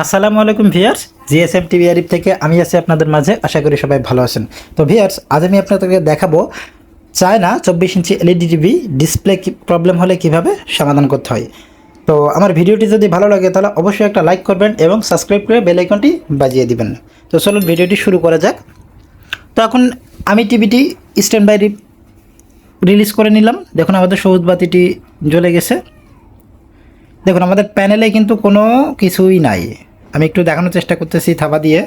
আসসালামু আলাইকুম viewers, GSM TV Arif থেকে আমি আছি আপনাদের মাঝে। আশা করি সবাই ভালো আছেন। তো ভিউয়ার্স, আজ আমি আপনাদেরকে দেখাবো China 24 inch LED TV display problem হলে কিভাবে সমাধান করতে হয়। তো আমার ভিডিওটি যদি ভালো লাগে তাহলে অবশ্যই একটা লাইক করবেন এবং সাবস্ক্রাইব করে বেল আইকনটি বাজিয়ে দিবেন। তো চলুন ভিডিওটি শুরু করা যাক। তো এখন আমি টিভিটি স্ট্যান্ড বাই রিলিজ করে নিলাম। দেখুন আমাদের সবুজ বাতিটি জ্বলে গেছে। দেখুন আমাদের প্যানেলে কিন্তু কোনো কিছুই নাই। আমি একটু দেখানোর চেষ্টা করতেছি থাবা দিয়ে।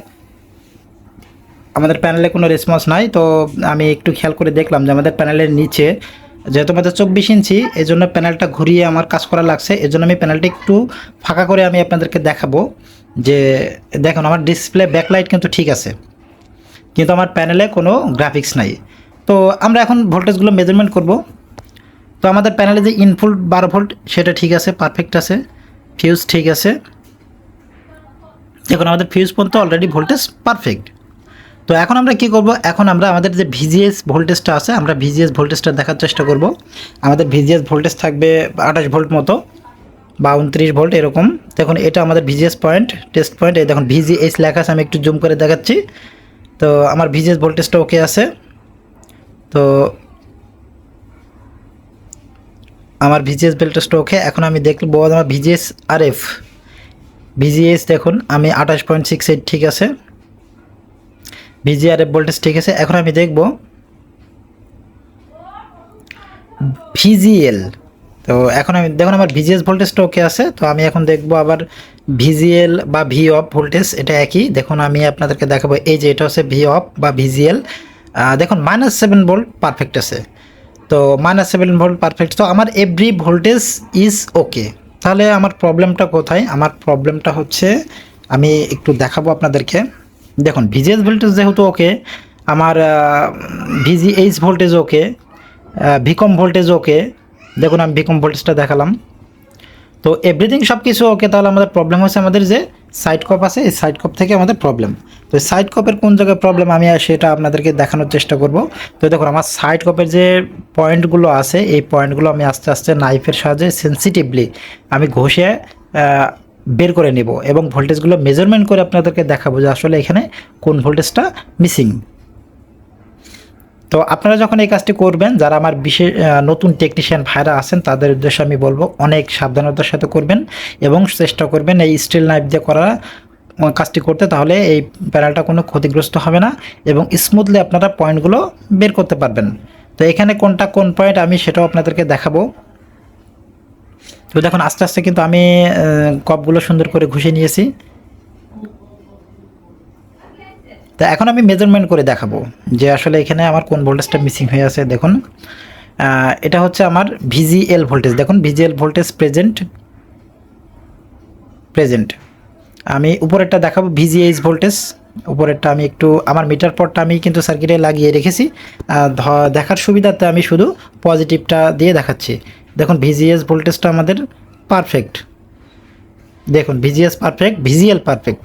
আমাদের প্যানেলে কোনো রেসপন্স নাই। তো আমি একটু খেয়াল করে দেখলাম যে আমাদের প্যানেলের নিচে যেহেতু আমাদের 24 ইঞ্চি, এই জন্য প্যানেলটা ঘুরিয়ে আমার কাজ করা লাগছে। এর জন্য আমি প্যানেলটা একটু ফাঁকা করে আমি আপনাদেরকে দেখাবো যে দেখুন আমার ডিসপ্লে ব্যাকলাইট কিন্তু ঠিক আছে, কিন্তু আমার প্যানেলে কোনো গ্রাফিক্স নাই। তো আমরা এখন ভোল্টেজগুলো মেজারমেন্ট করব। তো আমাদের প্যানেলে যে ইনপুট 12 ভোল্ট সেটা ঠিক আছে, পারফেক্ট আছে। ফিউজ ঠিক আছে। দেখুন আমাদের ফিউজ পর্যন্ত অলরেডি ভোল্টেজ পারফেক্ট। তো এখন আমরা কি করব, এখন আমরা আমাদের যে ভিজিএস ভোল্টেজটা আছে, আমরা ভিজিএস ভোল্টেজটা দেখার চেষ্টা করব। আমাদের ভিজিএস ভোল্টেজ থাকবে 28 ভোল্ট মতো বা 29 ভোল্ট এরকম। দেখুন এটা আমাদের ভিজিএস পয়েন্ট, টেস্ট পয়েন্ট। এই দেখুন ভিজিএস লেখা আছে, আমি একটু জুম করে দেখাচ্ছি। তো আমার ভিজিএস ভোল্টেজটা ওকে আছে। তো আমার ভিজিএস ভোল্টেজটা ওকে। এখন আমি দেখব আমার ভিজিএস আরএফ ভিজিএস, দেখুন আমি 28.68 ঠিক আছে, ভিজিআরএফ ভোল্টেজ ঠিক আছে। এখন আমি দেখব ভিজিএল। তো এখন আমি দেখুন আমার ভিজিএস ভোল্টেজটা ওকে আছে। তো আমি এখন দেখব আবার ভিজিএল বা ভি অফ ভোল্টেজ, এটা একই। দেখুন আমি আপনাদেরকে দেখাবো, এই যে এটা হচ্ছে ভি অফ বা ভিজিএল। দেখুন -7 ভোল্ট পারফেক্ট আছে। তো -7 ভোল্ট পারফেক্ট। তো আমার এভরি ভোল্টেজ ইজ ওকে। তাহলে আমার প্রবলেমটা কোথায়? আমার প্রবলেমটা হচ্ছে, আমি একটু দেখাবো আপনাদেরকে। দেখুন ভিজিএস ভোল্টেজ যেহেতু ওকে, আমার ভিজিএইচ ভোল্টেজ ওকে, ভিকম ভোল্টেজ ওকে। দেখুন আমি ভিকম ভোল্টেজটা দেখালাম। তো এভরিথিং সব কিছু ওকে। তাহলে আমাদের প্রবলেম হচ্ছে আমাদের যে সাইড কপ আছে, এই সাইড কপ থেকে আমাদের প্রবলেম। তো সাইড কপের কোন জায়গায় প্রবলেম আমি সেটা আপনাদেরকে দেখানোর চেষ্টা করব। তো দেখুন আমার সাইড কপের যে পয়েন্টগুলো আছে, এই পয়েন্টগুলো আমি আস্তে আস্তে নাইফের সাহায্যে সেন্সিটিভলি আমি ঘষে বের করে নেব এবং ভোল্টেজগুলো মেজারমেন্ট করে আপনাদেরকে দেখাবো যে আসলে এখানে কোন ভোল্টেজটা মিসিং। তো আপনারা যখন এই কাজটি করবেন, যারা আমার বিশেষ নতুন টেকনিশিয়ান ভাইরা আছেন তাদের উদ্দেশ্যে আমি বলবো অনেক সাবধানতার সাথে করবেন এবং চেষ্টা করবেন এই স্টিল নাইফ দিয়ে করা কাজটি করতে। তাহলে এই প্যানেলটা কোনো ক্ষতিগ্রস্ত হবে না এবং স্মুথলি আপনারা পয়েন্টগুলো বের করতে পারবেন। তো এখানে কোনটা কোন পয়েন্ট আমি সেটাও আপনাদেরকে দেখাবো। তো দেখুন আস্তে আস্তে কিন্তু আমি কপগুলো সুন্দর করে ঘষে নিয়েছি। তো এখন আমি মেজারমেন্ট করে দেখাবো যে আসলে এখানে আমার কোন ভোল্টেজটা মিসিং হয়ে আছে। দেখুন এটা হচ্ছে আমার ভিজিএল ভোল্টেজ। দেখুন ভিজিএল ভোল্টেজ প্রেজেন্ট। আমি উপরেরটা দেখাবো ভিজিএইচ ভোল্টেজ। উপরেরটা আমি একটু আমার মিটার পটটা আমি কিন্তু সার্কিটে লাগিয়ে রেখেছি, দেখার সুবিধাতে আমি শুধু পজিটিভটা দিয়ে দেখাচ্ছি। দেখুন ভিজিএস ভোল্টেজটা আমাদের পারফেক্ট। দেখুন ভিজিএস পারফেক্ট, ভিজিএল পারফেক্ট।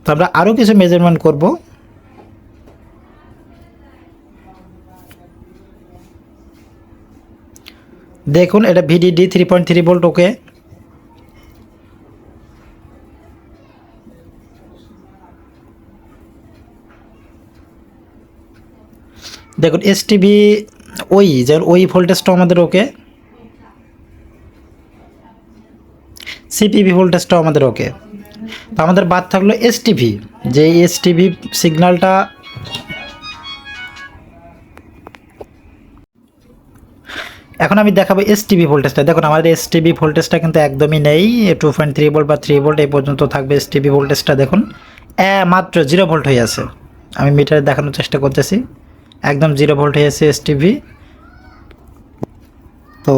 তো আমরা আরও কিছু মেজারমেন্ট করব। দেখুন এটা ভিডিডি 3.3 ভোল্ট ওকে। দেখুন এসটিভি ওই ভোল্টেজটা আমাদের ওকে। সিপিভি ভোল্টেজটাও আমাদের ওকে। তো আমাদের বাদ থাকলো এসটিভি, যে এসটিভি সিগন্যালটা এখন আমি দেখাবো এসটিভি ভোল্টেজটা। দেখুন আমাদের এসটিভি ভোল্টেজটা কিন্তু একদমই নেই। 2.3 ভোল্ট বা 3 ভোল্ট এই পর্যন্ত থাকবে এসটিভি ভোল্টেজটা। দেখুন মাত্র 0 ভোল্ট হয়ে আছে। আমি মিটারে দেখানোর চেষ্টা করতেছি, একদম 0 ভোল্ট হয়ে আছে এসটিভি। তো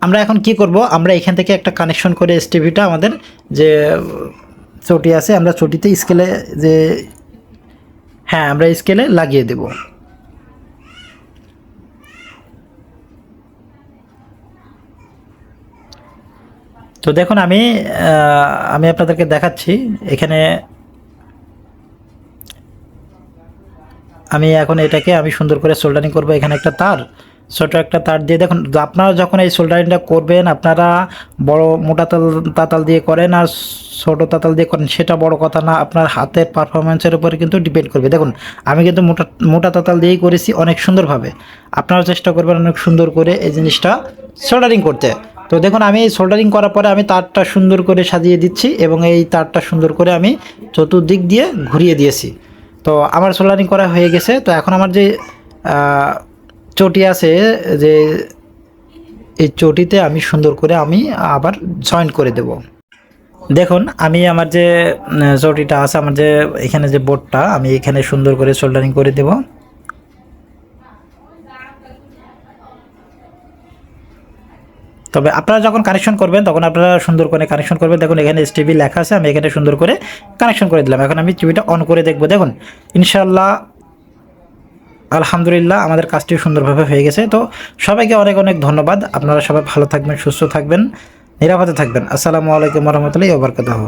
আমরা এখন কি করব, আমরা এখান থেকে একটা কানেকশন করে এসটিভিটা আমাদের যে চটি আছে, আমরা চটিতে স্কেলে যে আমরা স্কেলে লাগিয়ে দেব। তো দেখুন আমি আপনাদেরকে দেখাচ্ছি। এখানে আমি এখন এটাকে আমি সুন্দর করে সোল্ডারিং করব। এখানে একটা তার ছোট একটা তার দিয়ে দেখুন, আপনারা যখন এই সোল্ডারিংটা করবেন আপনারা বড় মোটা তাতাল দিয়ে করেন আর ছোট তাতাল দিয়ে করেন সেটা বড় কথা না, আপনার হাতের পারফরমেন্সের উপরে কিন্তু ডিপেন্ড করবে। দেখুন আমি কিন্তু মোটা মোটা তাতাল দিয়েই করেছি অনেক সুন্দরভাবে, আপনারাও চেষ্টা করবেন অনেক সুন্দর করে এই জিনিসটা সোল্ডারিং করতে। তো দেখুন আমি এই সোল্ডারিং করার পরে আমি তারটা সুন্দর করে সাজিয়ে দিচ্ছি এবং এই তারটা সুন্দর করে আমি চতুর্দিক দিয়ে ঘুরিয়ে দিয়েছি। তো আমার সোল্ডারিং করা হয়ে গেছে। তো এখন আমার যে চটি আছে, যে এই চটিতে আমি সুন্দর করে আমি আবার জয়েন করে দেব। দেখুন আমি আমার যে চটিটা আছে, আমার যে এখানে যে বোর্ডটা, আমি এখানে সুন্দর করে সোল্ডারিং করে দেব। তবে আপনারা যখন কানেকশন করবেন তখন আপনারা সুন্দর করে কানেকশন করবেন। দেখুন এখানে এসটিভি লেখা আছে, আমি এখানে সুন্দর করে কানেকশন করে দিলাম। এখন আমি টিভিটা অন করে দেখব। দেখুন ইনশাআল্লাহ আলহামদুলিল্লাহ আমাদের কাজটি সুন্দরভাবে হয়ে গেছে। তো সবাইকে অনেক অনেক ধন্যবাদ। আপনারা সবাই ভালো থাকবেন, সুস্থ থাকবেন, নিরাপদে থাকবেন। আসসালামু আলাইকুম ওয়া রাহমাতুল্লাহি ওয়া বারাকাতুহু।